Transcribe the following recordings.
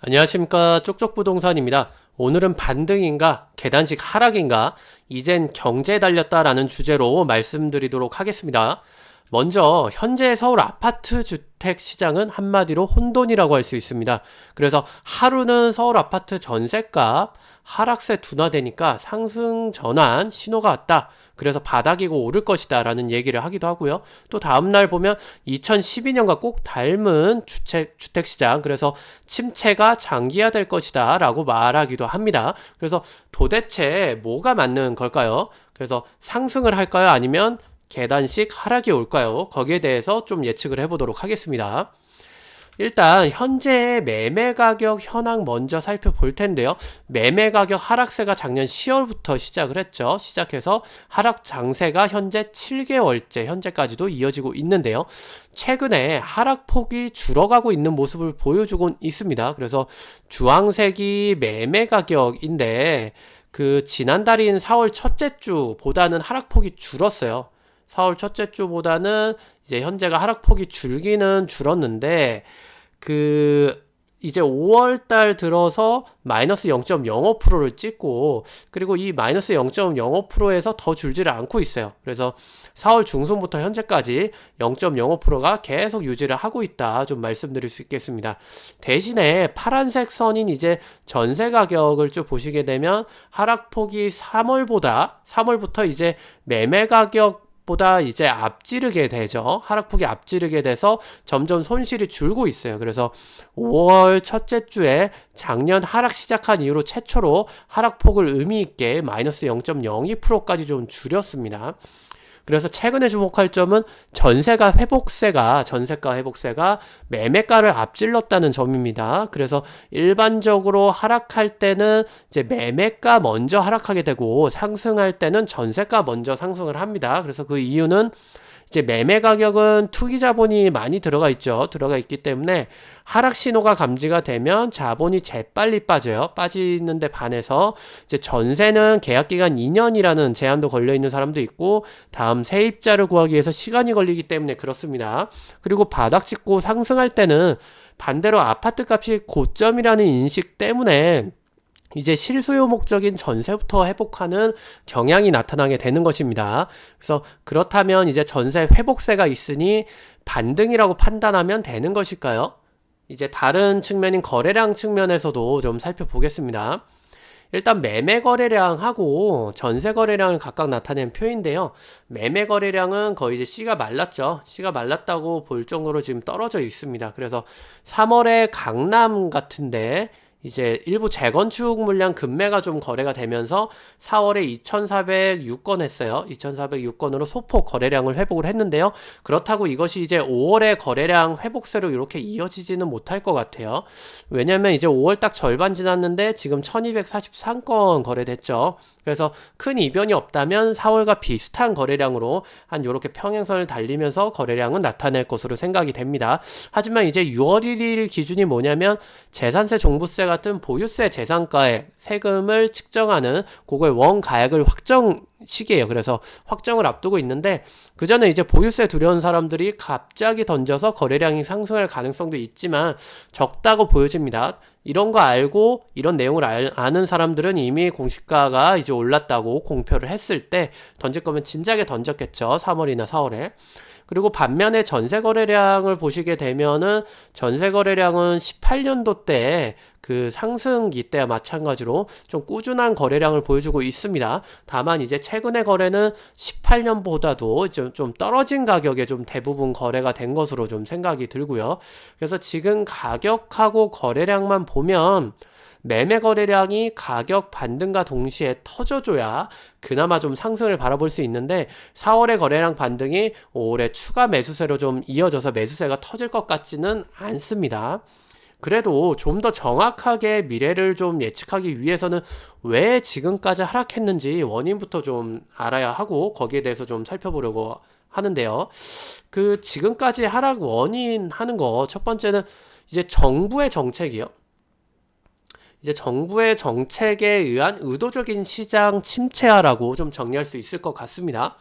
안녕하십니까, 쪽쪽부동산입니다. 오늘은 반등인가 계단식 하락인가 이젠 경제에 달렸다라는 주제로 말씀드리도록 하겠습니다. 먼저 현재 서울 아파트 주택 시장은 한마디로 혼돈이라고 할 수 있습니다. 그래서 하루는 서울 아파트 전셋값 하락세 둔화되니까 상승 전환 신호가 왔다. 그래서 바닥이고 오를 것이다 라는 얘기를 하기도 하고요. 또 다음날 보면 2012년과 꼭 닮은 주택시장, 그래서 침체가 장기화될 것이다 라고 말하기도 합니다. 그래서 도대체 뭐가 맞는 걸까요? 그래서 상승을 할까요? 아니면 계단식 하락이 올까요? 거기에 대해서 좀 예측을 해보도록 하겠습니다. 일단 현재 매매 가격 현황 먼저 살펴볼 텐데요. 매매 가격 하락세가 작년 10월부터 시작을 했죠. 시작해서 하락 장세가 현재 7개월째 현재까지도 이어지고 있는데요. 최근에 하락폭이 줄어가고 있는 모습을 보여주고 있습니다. 그래서 주황색이 매매 가격인데 그 지난달인 4월 첫째 주보다는 하락폭이 줄었어요. 4월 첫째 주보다는 이제 현재가 하락폭이 줄기는 줄었는데 그 이제 5월 달 들어서 마이너스 0.05%를 찍고, 그리고 이 마이너스 0.05%에서 더 줄지를 않고 있어요. 그래서 4월 중순부터 현재까지 0.05%가 계속 유지를 하고 있다, 좀 말씀드릴 수 있겠습니다. 대신에 파란색 선인 이제 전세 가격을 쭉 보시게 되면 하락폭이 3월부터 이제 매매 가격 보다 이제 앞지르게 되죠. 하락폭이 앞지르게 돼서 점점 손실이 줄고 있어요. 그래서 5월 첫째 주에 작년 하락 시작한 이후로 최초로 하락폭을 의미 있게 마이너스 0.02%까지 좀 줄였습니다. 그래서 최근에 주목할 점은 전세가 회복세가 매매가를 앞질렀다는 점입니다. 그래서 일반적으로 하락할 때는 이제 매매가 먼저 하락하게 되고 상승할 때는 전세가 먼저 상승을 합니다. 그래서 그 이유는 이제 매매 가격은 투기 자본이 많이 들어가 있죠. 들어가 있기 때문에 하락 신호가 감지가 되면 자본이 재빨리 빠져요. 빠지는데 반해서 이제 전세는 계약 기간 2년이라는 제한도 걸려 있는 사람도 있고, 다음 세입자를 구하기 위해서 시간이 걸리기 때문에 그렇습니다. 그리고 바닥 찍고 상승할 때는 반대로 아파트 값이 고점이라는 인식 때문에 이제 실수요 목적인 전세부터 회복하는 경향이 나타나게 되는 것입니다. 그래서 그렇다면 이제 전세 회복세가 있으니 반등이라고 판단하면 되는 것일까요? 이제 다른 측면인 거래량 측면에서도 좀 살펴보겠습니다. 일단 매매 거래량하고 전세 거래량을 각각 나타낸 표인데요. 매매 거래량은 거의 이제 C가 말랐죠. C가 말랐다고 볼 정도로 지금 떨어져 있습니다. 그래서 3월에 강남 같은데 이제 일부 재건축 물량 급매가 좀 거래가 되면서 4월에 2,406건 했어요. 2,406건으로 소폭 거래량을 회복을 했는데요. 그렇다고 이것이 이제 5월의 거래량 회복세로 이렇게 이어지지는 못할 것 같아요. 왜냐면 이제 5월 딱 절반 지났는데 지금 1,243건 거래됐죠. 그래서 큰 이변이 없다면 4월과 비슷한 거래량으로 한 요렇게 평행선을 달리면서 거래량은 나타낼 것으로 생각이 됩니다. 하지만 이제 6월 1일 기준이 뭐냐면 재산세, 종부세 같은 보유세 재산가액 세금을 측정하는 그거의 원가액을 확정 시기예요. 그래서 확정을 앞두고 있는데, 그 전에 이제 보유세 두려운 사람들이 갑자기 던져서 거래량이 상승할 가능성도 있지만 적다고 보여집니다. 이런 거 알고 이런 내용을 아는 사람들은 이미 공시가가 이제 올랐다고 공표를 했을 때 던질 거면 진작에 던졌겠죠. 3월이나 4월에. 그리고 반면에 전세 거래량을 보시게 되면은 전세 거래량은 18년도 때 그 상승기 때와 마찬가지로 좀 꾸준한 거래량을 보여주고 있습니다. 다만 이제 최근의 거래는 18년보다도 좀 떨어진 가격에 좀 대부분 거래가 된 것으로 좀 생각이 들고요. 그래서 지금 가격하고 거래량만 보면 매매 거래량이 가격 반등과 동시에 터져줘야 그나마 좀 상승을 바라볼 수 있는데, 4월의 거래량 반등이 올해 추가 매수세로 좀 이어져서 매수세가 터질 것 같지는 않습니다. 그래도 좀 더 정확하게 미래를 좀 예측하기 위해서는 왜 지금까지 하락했는지 원인부터 좀 알아야 하고 거기에 대해서 좀 살펴보려고 하는데요. 그 지금까지 하락 원인 하는 거 첫 번째는 이제 정부의 정책이요. 이제 정부의 정책에 의한 의도적인 시장 침체화라고 좀 정리할 수 있을 것 같습니다.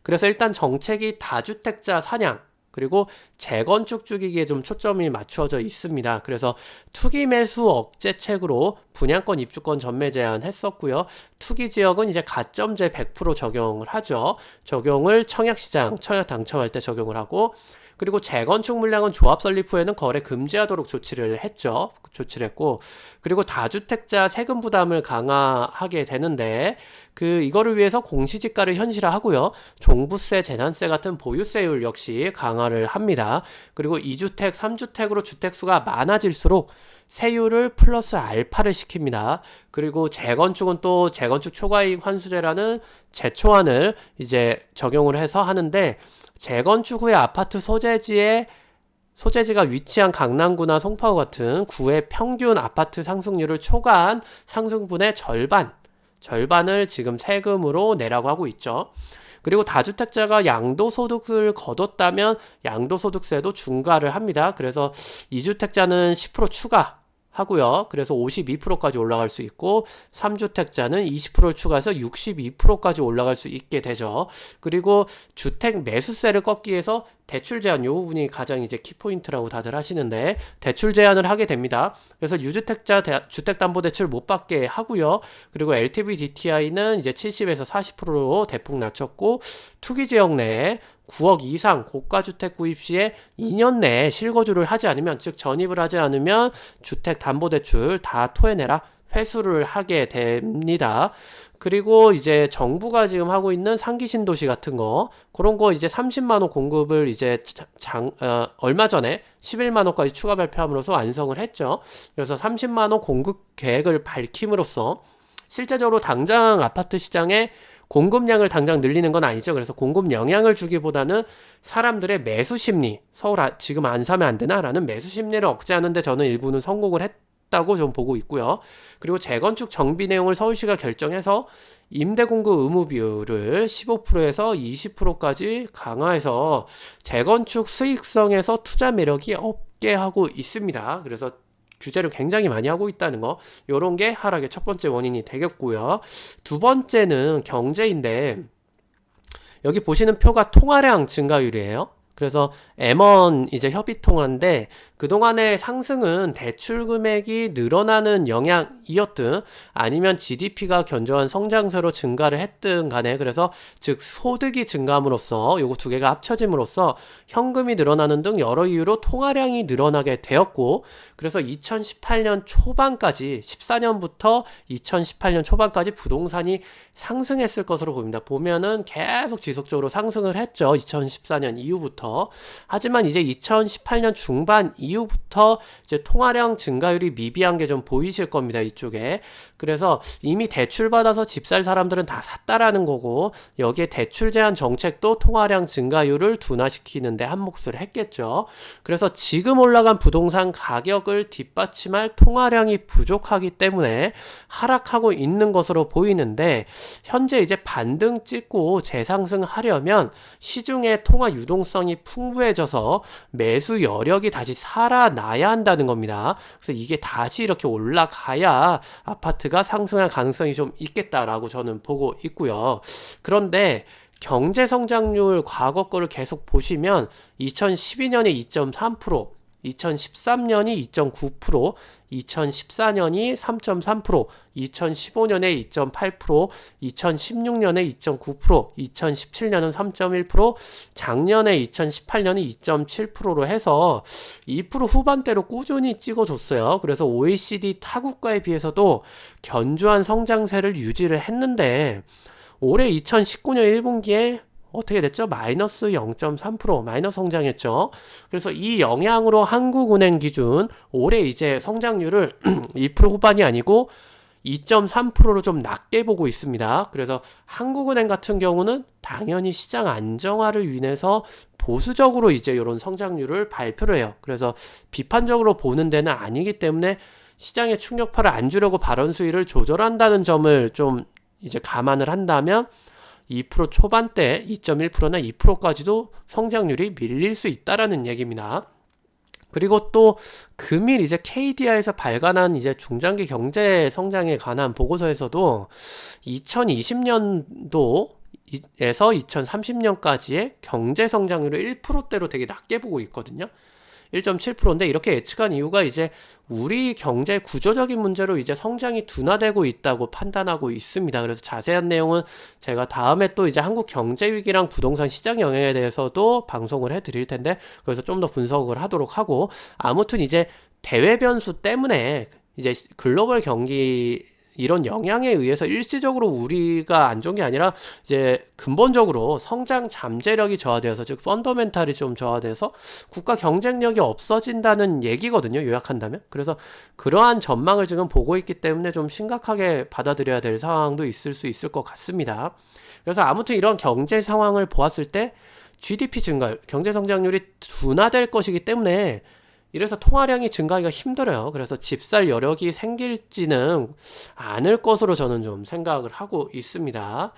그래서 일단 정책이 다주택자 사냥, 그리고 재건축 주기에 좀 초점이 맞춰져 있습니다. 그래서 투기 매수 억제책으로 분양권 입주권 전매 제한했었고요. 투기 지역은 이제 가점제 100% 적용을 하죠. 적용을 청약시장, 청약 당첨할 때 적용을 하고, 그리고 재건축 물량은 조합 설립 후에는 거래 금지하도록 조치를 했죠. 조치를 했고, 그리고 다주택자 세금 부담을 강화하게 되는데, 이거를 위해서 공시지가를 현실화하고요. 종부세, 재산세 같은 보유세율 역시 강화를 합니다. 그리고 2주택, 3주택으로 주택수가 많아질수록 세율을 플러스 알파를 시킵니다. 그리고 재건축은 또 재건축 초과이익 환수제라는 제초안을 이제 적용을 해서 하는데, 재건축 후에 아파트 소재지가 위치한 강남구나 송파구 같은 구의 평균 아파트 상승률을 초과한 상승분의 절반을 지금 세금으로 내라고 하고 있죠. 그리고 다주택자가 양도소득을 거뒀다면 양도소득세도 중과를 합니다. 그래서 2주택자는 10% 추가 하고요. 그래서 52%까지 올라갈 수 있고 3주택자는 20%를 추가해서 62%까지 올라갈 수 있게 되죠. 그리고 주택 매수세를 꺾기 위해서 대출 제한, 이 부분이 가장 이제 키포인트라고 다들 하시는데 대출 제한을 하게 됩니다. 그래서 유주택자 주택담보대출 못 받게 하고요. 그리고 LTV DTI는 이제 70에서 40%로 대폭 낮췄고 투기지역 내에 9억 이상 고가주택 구입 시에 2년 내에 실거주를 하지 않으면, 즉 전입을 하지 않으면 주택담보대출 다 토해내라 회수를 하게 됩니다. 그리고 이제 정부가 지금 하고 있는 상기 신도시 같은 거, 그런 거 이제 30만 원 공급을 이제 얼마 전에 11만 원까지 추가 발표함으로써 완성을 했죠. 그래서 30만 원 공급 계획을 밝힘으로써 실제적으로 당장 아파트 시장에 공급량을 당장 늘리는 건 아니죠. 그래서 공급 영향을 주기보다는 사람들의 매수 심리, 지금 안 사면 안 되나? 라는 매수 심리를 억제하는데 저는 일부는 성공을 했다고 좀 보고 있고요. 그리고 재건축 정비 내용을 서울시가 결정해서 임대 공급 의무 비율을 15%에서 20%까지 강화해서 재건축 수익성에서 투자 매력이 없게 하고 있습니다. 그래서 규제를 굉장히 많이 하고 있다는 거, 요런 게 하락의 첫 번째 원인이 되겠고요. 두 번째는 경제인데, 여기 보시는 표가 통화량 증가율이에요. 그래서 M1 이제 협의 통화인데, 그동안의 상승은 대출 금액이 늘어나는 영향이었든 아니면 GDP가 견조한 성장세로 증가를 했든 간에, 그래서 즉 소득이 증가함으로써 요거 두 개가 합쳐짐으로써 현금이 늘어나는 등 여러 이유로 통화량이 늘어나게 되었고, 그래서 2018년 초반까지 14년부터 2018년 초반까지 부동산이 상승했을 것으로 보입니다. 보면은 계속 지속적으로 상승을 했죠. 2014년 이후부터. 하지만 이제 2018년 중반 이후부터 이제 통화량 증가율이 미비한 게 좀 보이실 겁니다. 이쪽에. 그래서 이미 대출 받아서 집 살 사람들은 다 샀다라는 거고, 여기에 대출 제한 정책도 통화량 증가율을 둔화시키는데 한 몫을 했겠죠. 그래서 지금 올라간 부동산 가격을 뒷받침할 통화량이 부족하기 때문에 하락하고 있는 것으로 보이는데, 현재 이제 반등 찍고 재상승하려면 시중의 통화 유동성이 풍부해져서 매수 여력이 다시 살아나야 한다는 겁니다. 그래서 이게 다시 이렇게 올라가야 아파트가 상승할 가능성이 좀 있겠다라고 저는 보고 있고요. 그런데 경제 성장률 과거 거를 계속 보시면 2012년에 2.3%, 2013년이 2.9%, 2014년이 3.3%, 2015년에 2.8%, 2016년에 2.9%, 2017년은 3.1%, 작년에 2018년이 2.7%로 해서 2% 후반대로 꾸준히 찍어줬어요. 그래서 OECD 타국가에 비해서도 견조한 성장세를 유지를 했는데, 올해 2019년 1분기에 어떻게 됐죠? 마이너스 0.3% 마이너스 성장했죠. 그래서 이 영향으로 한국은행 기준 올해 이제 성장률을 2% 후반이 아니고 2.3%로 좀 낮게 보고 있습니다. 그래서 한국은행 같은 경우는 당연히 시장 안정화를 위해서 보수적으로 이제 이런 성장률을 발표를 해요. 그래서 비판적으로 보는 데는 아니기 때문에 시장의 충격파를 안 주려고 발언 수위를 조절한다는 점을 좀 이제 감안을 한다면 2% 초반대 2.1%나 2%까지도 성장률이 밀릴 수 있다라는 얘기입니다. 그리고 또 금일 이제 KDI에서 발간한 이제 중장기 경제 성장에 관한 보고서에서도 2020년도 에서 2030년까지의 경제 성장률을 1%대로 되게 낮게 보고 있거든요. 1.7%인데 이렇게 예측한 이유가 이제 우리 경제 구조적인 문제로 이제 성장이 둔화되고 있다고 판단하고 있습니다. 그래서 자세한 내용은 제가 다음에 또 이제 한국 경제 위기랑 부동산 시장 영향에 대해서도 방송을 해 드릴 텐데 그래서 좀 더 분석을 하도록 하고 아무튼 이제 대외 변수 때문에 이제 글로벌 경기 이런 영향에 의해서 일시적으로 우리가 안 좋은 게 아니라 이제 근본적으로 성장 잠재력이 저하되어서 즉 펀더멘탈이 좀 저하돼서 국가 경쟁력이 없어진다는 얘기거든요. 요약한다면. 그래서 그러한 전망을 지금 보고 있기 때문에 좀 심각하게 받아들여야 될 상황도 있을 수 있을 것 같습니다. 그래서 아무튼 이런 경제 상황을 보았을 때 GDP 증가, 경제 성장률이 둔화될 것이기 때문에 이래서 통화량이 증가하기가 힘들어요. 그래서 집 살 여력이 생길지는 않을 것으로 저는 좀 생각을 하고 있습니다.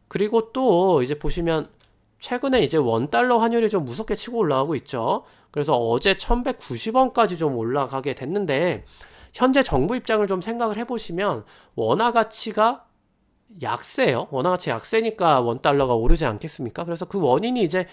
그리고 또 이제 보시면 최근에 이제 원달러 환율이 좀 무섭게 치고 올라가고 있죠. 그래서 어제 1190원까지 좀 올라가게 됐는데 현재 정부 입장을 좀 생각을 해보시면 원화 가치가 약세요. 원화 가치 약세니까 원달러가 오르지 않겠습니까? 그래서 그 원인이 이제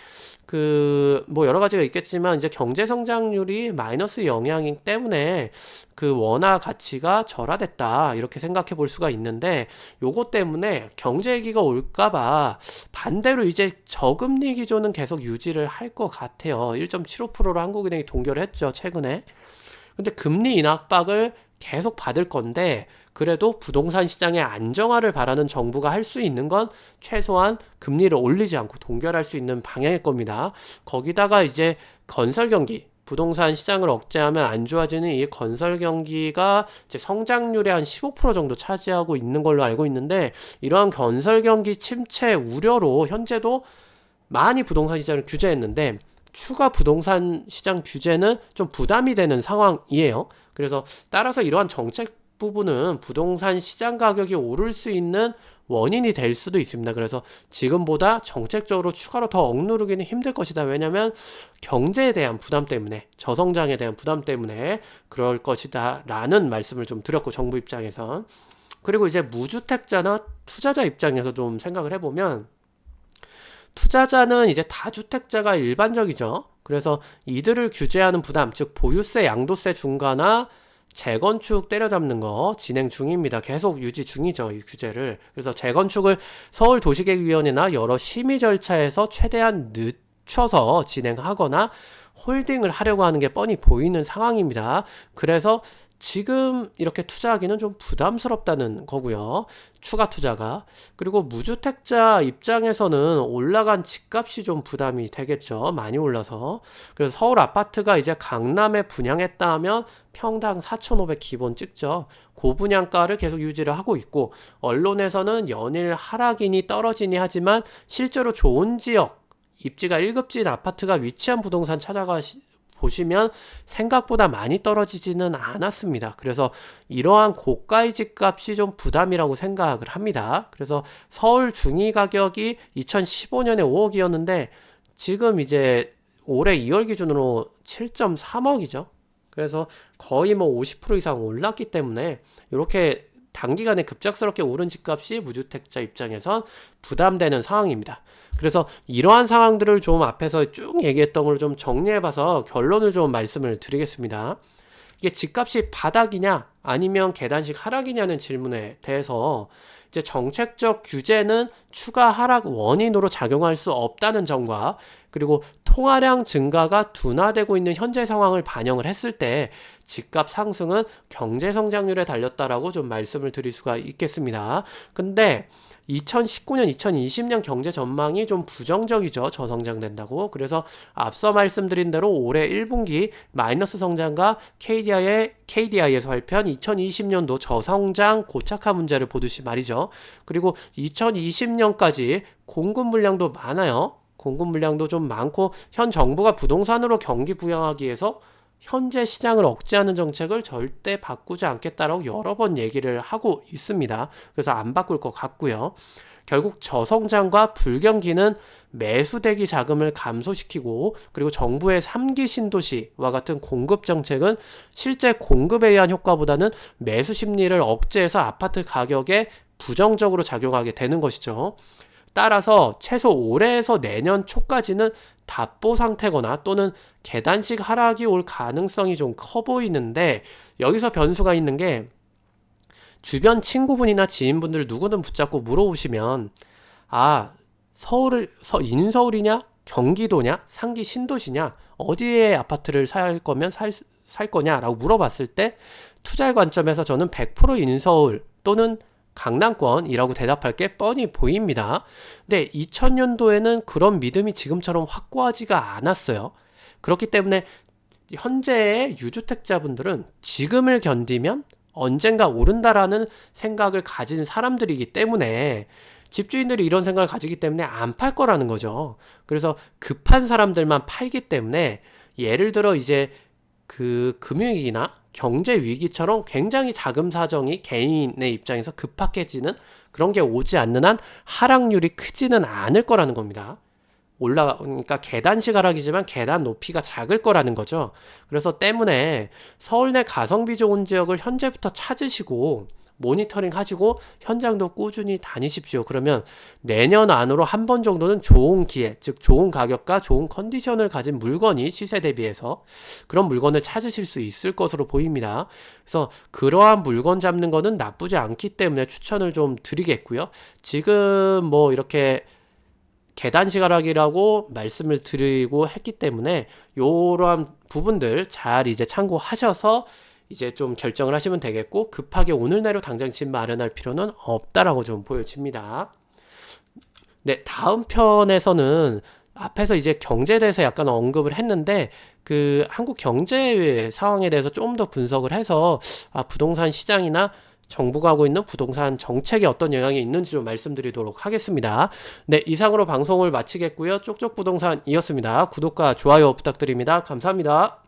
그 뭐 여러 가지가 있겠지만 이제 경제 성장률이 마이너스 영향이기 때문에 그 원화 가치가 절하됐다 이렇게 생각해 볼 수가 있는데 요거 때문에 경제 위기가 올까 봐 반대로 이제 저금리 기조는 계속 유지를 할 것 같아요. 1.75%로 한국은행이 동결을 했죠, 최근에. 근데 금리 인하박을 계속 받을 건데 그래도 부동산 시장의 안정화를 바라는 정부가 할 수 있는 건 최소한 금리를 올리지 않고 동결할 수 있는 방향일 겁니다. 거기다가 이제 건설 경기, 부동산 시장을 억제하면 안 좋아지는 이 건설 경기가 이제 성장률의 한 15% 정도 차지하고 있는 걸로 알고 있는데 이러한 건설 경기 침체 우려로 현재도 많이 부동산 시장을 규제했는데 추가 부동산 시장 규제는 좀 부담이 되는 상황이에요. 그래서 따라서 이러한 정책 부분은 부동산 시장 가격이 오를 수 있는 원인이 될 수도 있습니다. 그래서 지금보다 정책적으로 추가로 더 억누르기는 힘들 것이다. 왜냐하면 경제에 대한 부담 때문에, 저성장에 대한 부담 때문에 그럴 것이다 라는 말씀을 좀 드렸고, 정부 입장에선. 그리고 이제 무주택자나 투자자 입장에서 좀 생각을 해보면 투자자는 이제 다주택자가 일반적이죠. 그래서 이들을 규제하는 부담, 즉 보유세, 양도세 중과나 재건축 때려잡는 거 진행 중입니다. 계속 유지 중이죠, 이 규제를. 그래서 재건축을 서울도시계획위원회나 여러 심의 절차에서 최대한 늦춰서 진행하거나 홀딩을 하려고 하는 게 뻔히 보이는 상황입니다. 그래서 지금 이렇게 투자하기는 좀 부담스럽다는 거고요. 추가 투자가. 그리고 무주택자 입장에서는 올라간 집값이 좀 부담이 되겠죠. 많이 올라서. 그래서 서울 아파트가 이제 강남에 분양했다 하면 평당 4,500 기본 찍죠. 고분양가를 계속 유지를 하고 있고 언론에서는 연일 하락이니 떨어지니 하지만 실제로 좋은 지역 입지가 1급지인 아파트가 위치한 부동산 찾아가 보시면 생각보다 많이 떨어지지는 않았습니다. 그래서 이러한 고가의 집값이 좀 부담이라고 생각을 합니다. 그래서 서울 중위 가격이 2015년에 5억이었는데 지금 이제 올해 2월 기준으로 7.3억이죠. 그래서 거의 뭐 50% 이상 올랐기 때문에 이렇게 단기간에 급작스럽게 오른 집값이 무주택자 입장에선 부담되는 상황입니다. 그래서 이러한 상황들을 좀 앞에서 쭉 얘기했던 걸 좀 정리해봐서 결론을 좀 말씀을 드리겠습니다. 이게 집값이 바닥이냐 아니면 계단식 하락이냐는 질문에 대해서 이제 정책적 규제는 추가 하락 원인으로 작용할 수 없다는 점과 그리고 통화량 증가가 둔화되고 있는 현재 상황을 반영을 했을 때 집값 상승은 경제 성장률에 달렸다라고 좀 말씀을 드릴 수가 있겠습니다. 근데 2019년, 2020년 경제 전망이 좀 부정적이죠. 저성장된다고. 그래서 앞서 말씀드린 대로 올해 1분기 마이너스 성장과 KDI에서 발표한 2020년도 저성장 고착화 문제를 보듯이 말이죠. 그리고 2020년까지 공급 물량도 많아요. 공급 물량도 좀 많고 현 정부가 부동산으로 경기 부양하기 위해서 현재 시장을 억제하는 정책을 절대 바꾸지 않겠다라고 여러 번 얘기를 하고 있습니다. 그래서 안 바꿀 것 같고요. 결국 저성장과 불경기는 매수대기 자금을 감소시키고 그리고 정부의 3기 신도시와 같은 공급 정책은 실제 공급에 의한 효과보다는 매수 심리를 억제해서 아파트 가격에 부정적으로 작용하게 되는 것이죠. 따라서 최소 올해에서 내년 초까지는 답보 상태거나 또는 계단식 하락이 올 가능성이 좀 커 보이는데, 여기서 변수가 있는 게, 주변 친구분이나 지인분들 누구든 붙잡고 물어보시면, 아, 인서울이냐? 경기도냐? 상기 신도시냐? 어디에 아파트를 살 거면 살 거냐라고 물어봤을 때, 투자의 관점에서 저는 100% 인서울 또는 강남권이라고 대답할 게 뻔히 보입니다. 근데 2000년도에는 그런 믿음이 지금처럼 확고하지가 않았어요. 그렇기 때문에 현재의 유주택자분들은 지금을 견디면 언젠가 오른다라는 생각을 가진 사람들이기 때문에, 집주인들이 이런 생각을 가지기 때문에 안 팔 거라는 거죠. 그래서 급한 사람들만 팔기 때문에, 예를 들어 이제 그 금융위기나 경제 위기처럼 굉장히 자금 사정이 개인의 입장에서 급박해지는 그런 게 오지 않는 한 하락률이 크지는 않을 거라는 겁니다. 그러니까 계단식 하락이지만 계단 높이가 작을 거라는 거죠. 그래서 때문에 서울 내 가성비 좋은 지역을 현재부터 찾으시고 모니터링 하시고 현장도 꾸준히 다니십시오. 그러면 내년 안으로 한 번 정도는 좋은 기회, 즉 좋은 가격과 좋은 컨디션을 가진 물건이 시세 대비해서 그런 물건을 찾으실 수 있을 것으로 보입니다. 그래서 그러한 물건 잡는 거는 나쁘지 않기 때문에 추천을 좀 드리겠고요. 지금 뭐 이렇게 계단식 하락이라고 말씀을 드리고 했기 때문에 이러한 부분들 잘 이제 참고하셔서 이제 좀 결정을 하시면 되겠고, 급하게 오늘 내로 당장 집 마련할 필요는 없다라고 좀 보여집니다. 네, 다음 편에서는 앞에서 이제 경제에 대해서 약간 언급을 했는데, 그 한국 경제 상황에 대해서 좀 더 분석을 해서 부동산 시장이나 정부가 하고 있는 부동산 정책에 어떤 영향이 있는지 좀 말씀드리도록 하겠습니다. 네, 이상으로 방송을 마치겠고요. 쪽쪽 부동산이었습니다. 구독과 좋아요 부탁드립니다. 감사합니다.